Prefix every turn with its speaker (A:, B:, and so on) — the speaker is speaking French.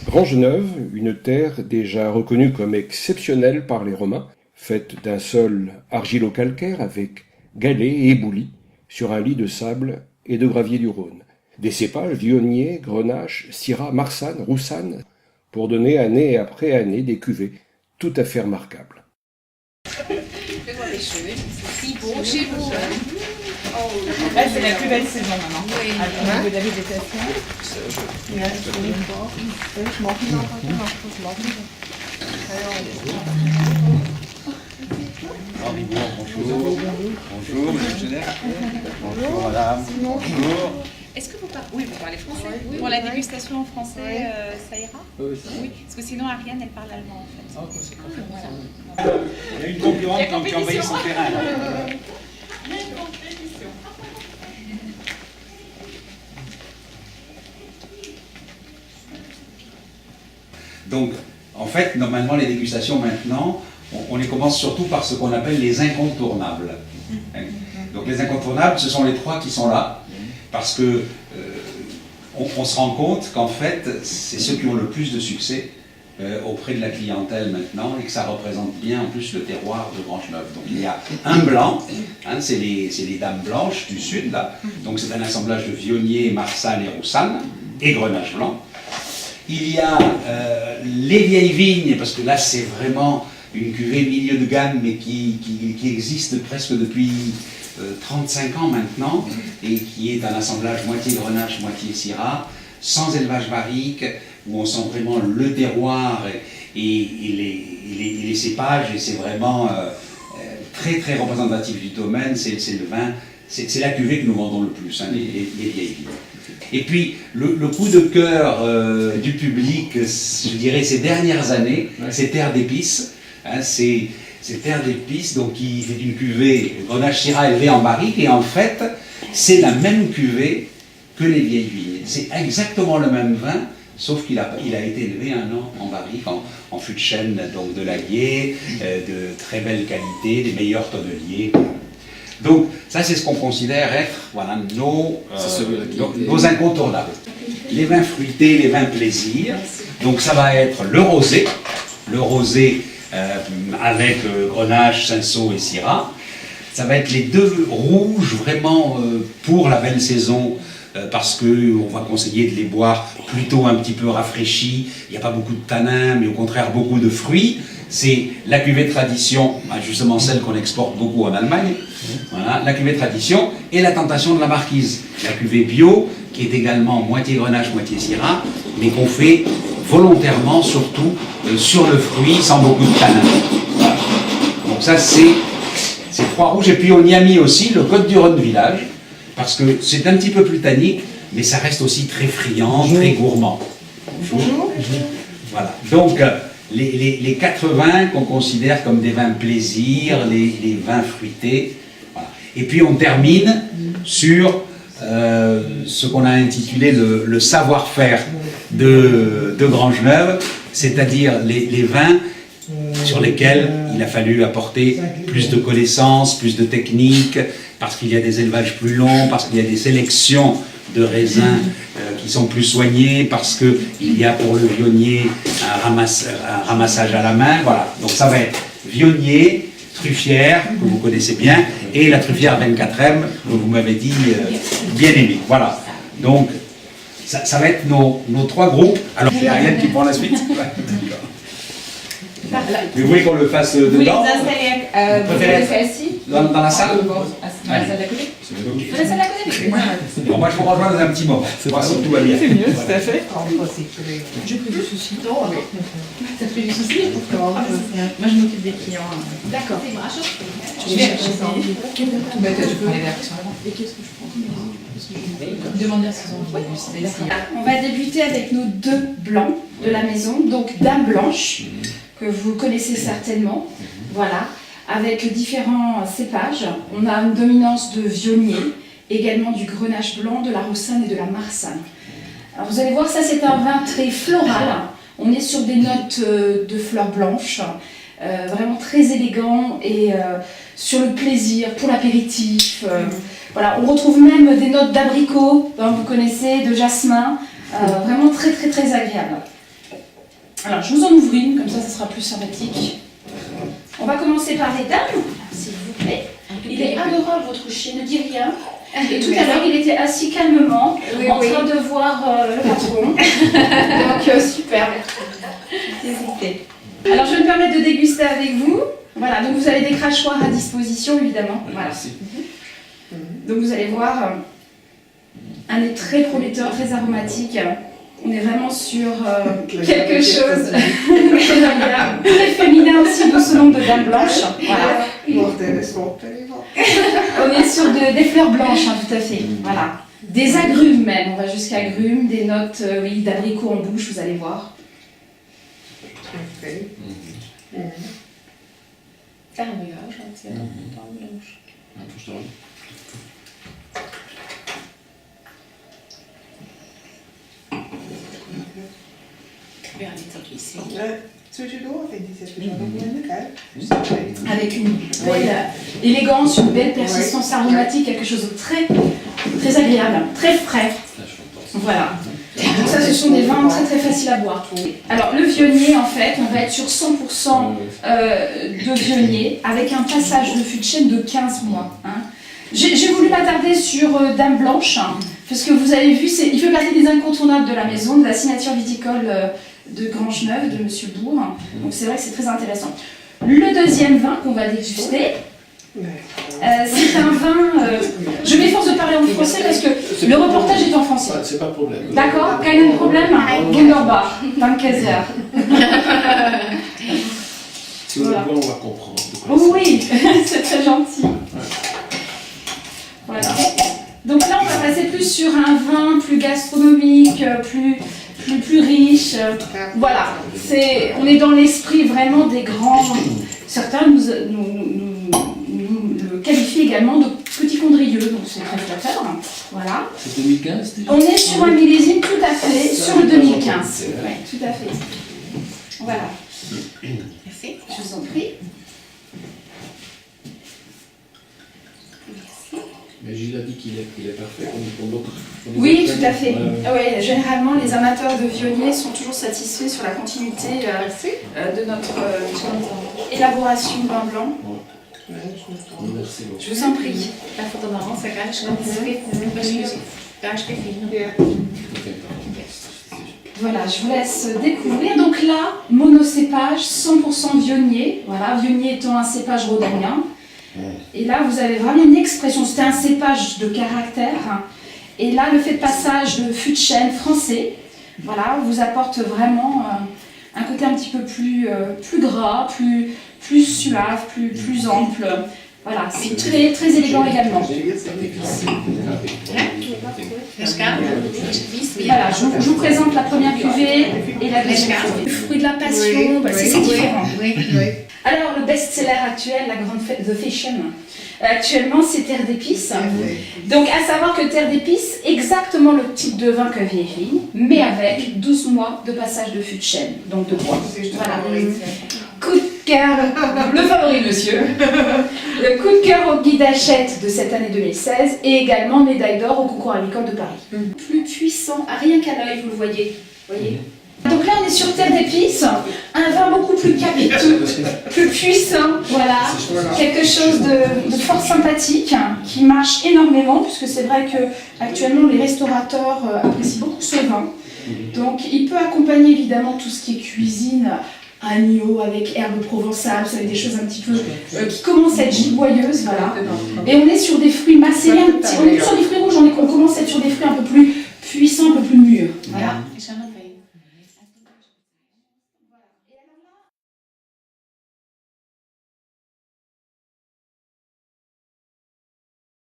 A: Grangeneuve, une terre déjà reconnue comme exceptionnelle par les Romains, faite d'un sol argilo-calcaire avec galets et éboulis, sur un lit de sable et de gravier du Rhône. Des cépages Viognier, Grenache, Syrah, Marsanne, Roussanne, pour donner année après année des cuvées tout à fait remarquables.
B: Si beau chez vous.
C: Là, c'est la plus belle saison maintenant.
B: Oui.
C: Au niveau de la végétation.
D: Bonjour, monsieur Schneider. Bonjour, madame. Bonjour.
B: Est-ce que vous parlez, oui, vous parlez français?
E: Oui,
B: Pour la dégustation en français, ça ira?
D: Oui,
B: Oui, parce que sinon Ariane, elle parle allemand en fait.
D: Il y a une concurrente qui a envoyé son terrain. Donc, en fait, normalement, les dégustations maintenant, on les commence surtout par ce qu'on appelle les incontournables. Donc, les incontournables, ce sont les trois qui sont là, parce que on se rend compte qu'en fait, c'est ceux qui ont le plus de succès auprès de la clientèle maintenant, et que ça représente bien en plus le terroir de Grangeneuve. Donc, il y a un blanc, c'est les dames blanches du sud, là. Donc, c'est un assemblage de Viognier, Marsanne et Roussanne, et Grenache blanc. Il y a les vieilles vignes, parce que là c'est vraiment une cuvée milieu de gamme, mais qui existe presque depuis 35 ans maintenant, et qui est un assemblage moitié Grenache, moitié Syrah, sans élevage barrique, où on sent vraiment le terroir et les cépages, et c'est vraiment très très représentatif du domaine. C'est le vin, c'est la cuvée que nous vendons le plus, les vieilles vignes. Et puis, le coup de cœur du public, je dirais, ces dernières années, c'est Terre d'épices. C'est Terre d'épices, donc qui fait une cuvée Grenache Syrah élevée en barrique, et en fait, c'est la même cuvée que les vieilles vignes. C'est exactement le même vin, sauf qu'il a été élevé un an en barrique, en fût de chêne, donc de laguier, de très belle qualité, des meilleurs tonneliers. Donc, ça, c'est ce qu'on considère être nos incontournables. Les vins fruités, les vins plaisir. Donc, ça va être le rosé avec Grenache, Cinsault et Syrah. Ça va être les deux rouges, vraiment pour la belle saison, parce qu'on va conseiller de les boire plutôt un petit peu rafraîchis. Il n'y a pas beaucoup de tanins, mais au contraire beaucoup de fruits. C'est la cuvée tradition, justement celle qu'on exporte beaucoup en Allemagne, voilà, la cuvée tradition, et la tentation de la marquise, la cuvée bio, qui est également moitié Grenache, moitié Syrah, mais qu'on fait volontairement, surtout sur le fruit, sans beaucoup de tanins. Voilà. Donc ça, c'est trois rouges, et puis on y a mis aussi le Côte du Rhône Village, parce que c'est un petit peu plus tannique, mais ça reste aussi très friand, très gourmand. Bonjour. Voilà, donc les 4 vins qu'on considère comme des vins plaisir, les vins fruités. Voilà. Et puis on termine sur ce qu'on a intitulé le savoir-faire de Grangeneuve, c'est-à-dire les vins sur lesquels il a fallu apporter plus de connaissances, plus de techniques, parce qu'il y a des élevages plus longs, parce qu'il y a des sélections de raisins qui sont plus soignés, parce qu'il y a pour le Viognier un ramassage à la main. Voilà. Donc ça va être Viognier, Truffière, que vous connaissez bien, et la Truffière 24e, que vous m'avez dit bien aimée. Voilà. Donc ça va être nos 3 groupes. Alors c'est Ariane qui prend la suite. Mais vous voulez qu'on le fasse dedans?
C: Vous voulez vous installer vous voulez le faire assis
D: dans la salle?
C: Dans la salle d'à côté?
B: Dans la salle à côté?
D: Bon, moi je vous rejoins dans un petit moment. Voir si tout va bien.
C: C'est mieux, tout à fait.
E: J'ai pris du souci. Non, mais ça fait du souci. Moi, je m'occupe des clients.
B: D'accord.
E: Je vais acheter ça. Tu peux aller vers avant. Et qu'est-ce que je prends? Demander s'ils ont envie de déguster.
B: On va débuter avec nos 2 blancs de la maison, donc Dame Blanche, que vous connaissez certainement, voilà, avec différents cépages. On a une dominance de Viognier, également du Grenache blanc, de la Roussanne et de la Marsanne. Alors vous allez voir, ça c'est un vin très floral. On est sur des notes de fleurs blanches, vraiment très élégant, et sur le plaisir, pour l'apéritif. Voilà, on retrouve même des notes d'abricot, vous connaissez, de jasmin, vraiment très très très agréable. Alors, je vous en ouvre une, comme ça sera plus sympathique. On va commencer par les dames, s'il vous plaît. Il est adorable, votre chien, ne dit rien. Et tout à l'heure, il était assis calmement, en train de voir le patron. Donc, super. Alors, je vais me permettre de déguster avec vous. Voilà, donc vous avez des crachoirs à disposition, évidemment. Voilà. Donc, vous allez voir un nez très prometteur, très aromatique. On est vraiment sur quelque chose très féminin aussi, de ce nom de dame blanche. Voilà. On est sur des fleurs blanches, hein, tout à fait. Voilà. Des agrumes même, on va jusqu'à agrumes, des notes oui, d'abricot en bouche, vous allez voir. Avec une belle élégance, une belle persistance aromatique, quelque chose de très, très agréable, très frais. Voilà. Donc ça, ce sont des vins très très faciles à boire. Alors le vionnier, en fait, on va être sur 100% de vionnier avec un passage de fût de chêne de 15 mois. Hein. J'ai voulu m'attarder sur Dame Blanche, hein, parce que vous avez vu, il fait partie des incontournables de la maison, de la signature viticole de Grangeneuve, de Monsieur Bourg. Donc c'est vrai que c'est très intéressant. Le deuxième vin qu'on va déguster, c'est un vin... je m'efforce de parler en français parce que le reportage est en français.
F: C'est pas de problème.
B: D'accord? Kein Problem? Wunderbar. Danke sehr.
F: Si on est blanc, on va comprendre.
B: Oui, c'est très gentil. Voilà. Donc là, on va passer plus sur un vin plus gastronomique, plus riche. Voilà, on est dans l'esprit vraiment des grands. Certains nous le qualifient également de petit condrieux, donc c'est très flatteur. Voilà.
F: C'est 2015 déjà.
B: On est sur un millésime tout à fait sur le 2015. Oui, tout à fait. Voilà. Merci. Je vous en prie.
F: Mais Gilles a dit qu'il est parfait comme d'autres.
B: Oui, tout à fait. Ouais, généralement, les amateurs de vionnier sont toujours satisfaits sur la continuité de notre élaboration de vin blanc.
F: Merci beaucoup.
B: Je vous en prie.
C: La photo marrant, c'est
B: Voilà, je vous laisse découvrir. Donc là, monocépage, 100% vionnier. Voilà, vionnier étant un cépage rhodanien. Et là, vous avez vraiment une expression. C'était un cépage de caractère. Et là, le fait de passage de fût de chêne français, voilà, vous apporte vraiment un côté un petit peu plus gras, plus suave, plus ample. Voilà, c'est très, très élégant également. Voilà, je vous présente la première cuvée et la deuxième cuvée. Le fruit de la passion, c'est différent. Alors, le best-seller actuel, la grande fête The Fashion, actuellement, c'est Terre d'épices. Donc, à savoir que Terre d'épices, exactement le type de vin que Vieille Vigne, mais avec 12 mois de passage de fût de chêne, donc de bois. Voilà. Coup de cœur, le favori, monsieur. Le coup de cœur au guide Hachette de cette année 2016 et également médaille d'or au concours agricole de Paris. Plus puissant, à rien qu'à l'œil, vous le voyez. Donc là, on est sur Terre d'épices, un vin beaucoup plus capiteux, plus puissant, voilà, quelque chose de fort sympathique, qui marche énormément, puisque c'est vrai que actuellement les restaurateurs apprécient beaucoup ce vin. Donc il peut accompagner évidemment tout ce qui est cuisine, agneau avec herbes provençales, vous savez, des choses un petit peu qui commencent à être giboyeuses, voilà. Et on est sur des fruits macérés, on est sur des fruits rouges, on est